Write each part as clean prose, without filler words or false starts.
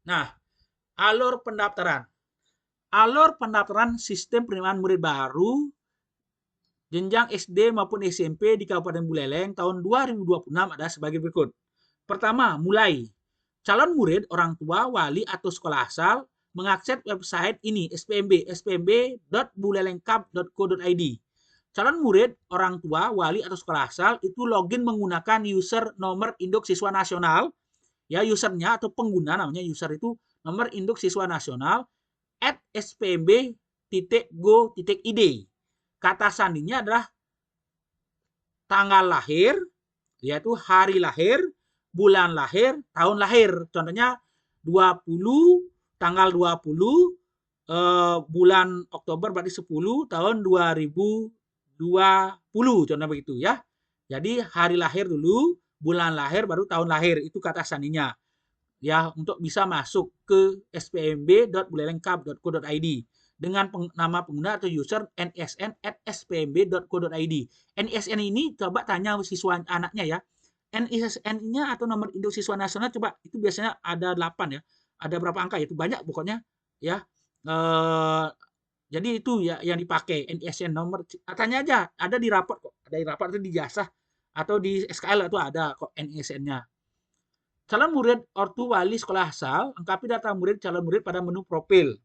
Nah, alur pendaftaran. Alur pendaftaran sistem penerimaan murid baru jenjang SD maupun SMP di Kabupaten Buleleng tahun 2026 ada sebagai berikut. Pertama, mulai. Calon murid, orang tua, wali, atau sekolah asal mengakses website ini spmb.bulelengkap.co.id. Calon murid, orang tua, wali, atau sekolah asal itu login menggunakan user nomor induk siswa nasional. Ya, usernya atau pengguna namanya user itu nomor induk siswa nasional @spmb.go.id. Kata sandinya adalah tanggal lahir, yaitu hari lahir, bulan lahir, tahun lahir. Contohnya 20, tanggal 20, bulan Oktober berarti 10 tahun 2020. Contohnya begitu ya. Jadi hari lahir dulu, bulan lahir baru tahun lahir. Itu kata sandinya. Ya, untuk bisa masuk ke spmb.bulelengkap.co.id dengan nama pengguna atau user nsn@spmb.co.id. NISN ini coba tanya siswa anaknya ya. NISN-nya atau nomor induk siswa nasional coba itu biasanya ada 8 ya. Ada berapa angka ya? Itu banyak pokoknya ya. Jadi itu ya yang dipakai NISN nomor, tanya aja, ada di raport kok. Ada di raport itu di jasa atau di SKL itu ada kok NISN-nya. Calon murid ortu wali sekolah asal, lengkapi data murid calon murid pada menu profil.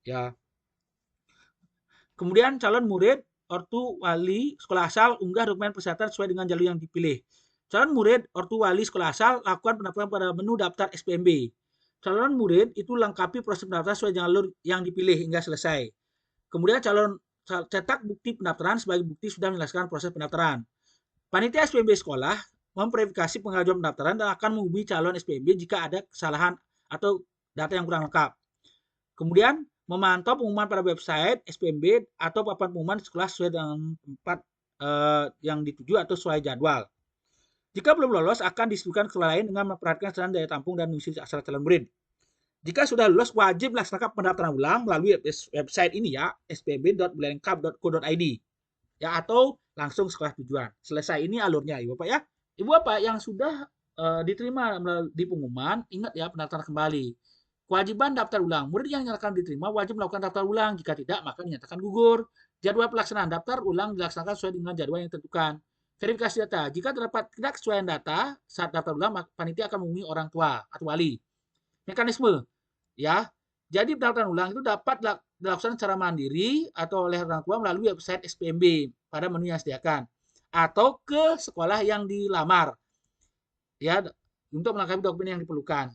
Ya. Kemudian calon murid ortu wali sekolah asal unggah dokumen persyaratan sesuai dengan jalur yang dipilih. Calon murid ortu wali sekolah asal lakukan pendaftaran pada menu daftar SPMB. Calon murid itu lengkapi proses pendaftaran sesuai jalur yang dipilih hingga selesai. Kemudian calon cetak bukti pendaftaran sebagai bukti sudah menyelesaikan proses pendaftaran. Panitia SPMB sekolah memverifikasi pengajuan pendaftaran dan akan menghubungi calon SPMB jika ada kesalahan atau data yang kurang lengkap. Kemudian memantau pengumuman pada website SPMB atau papan pengumuman sekolah sesuai dengan tempat yang dituju atau sesuai jadwal. Jika belum lolos, akan disebutkan sekolah lain dengan memperhatikan standar daya tampung dan mengisi asal calon murid. Jika sudah lulus, wajib melaksanakan pendaftaran ulang melalui website ini ya, spmb.bulelengkap.co.id ya, atau langsung sekolah tujuan. Selesai ini alurnya, Ibu Bapak ya. Ibu Bapak yang sudah diterima di pengumuman, ingat ya pendaftaran kembali. Kewajiban daftar ulang. Murid yang akan diterima wajib melakukan daftar ulang. Jika tidak, maka dinyatakan gugur. Jadwal pelaksanaan daftar ulang dilaksanakan sesuai dengan jadwal yang ditentukan. Verifikasi data. Jika terdapat tidak kesesuaian data saat daftar ulang, maka panitia akan menghubungi orang tua atau wali. Mekanisme ya. Jadi pendaftaran ulang itu dapat dilakukan secara mandiri atau oleh orang tua melalui website SPMB pada menu yang disediakan atau ke sekolah yang dilamar ya untuk melengkapi dokumen yang diperlukan.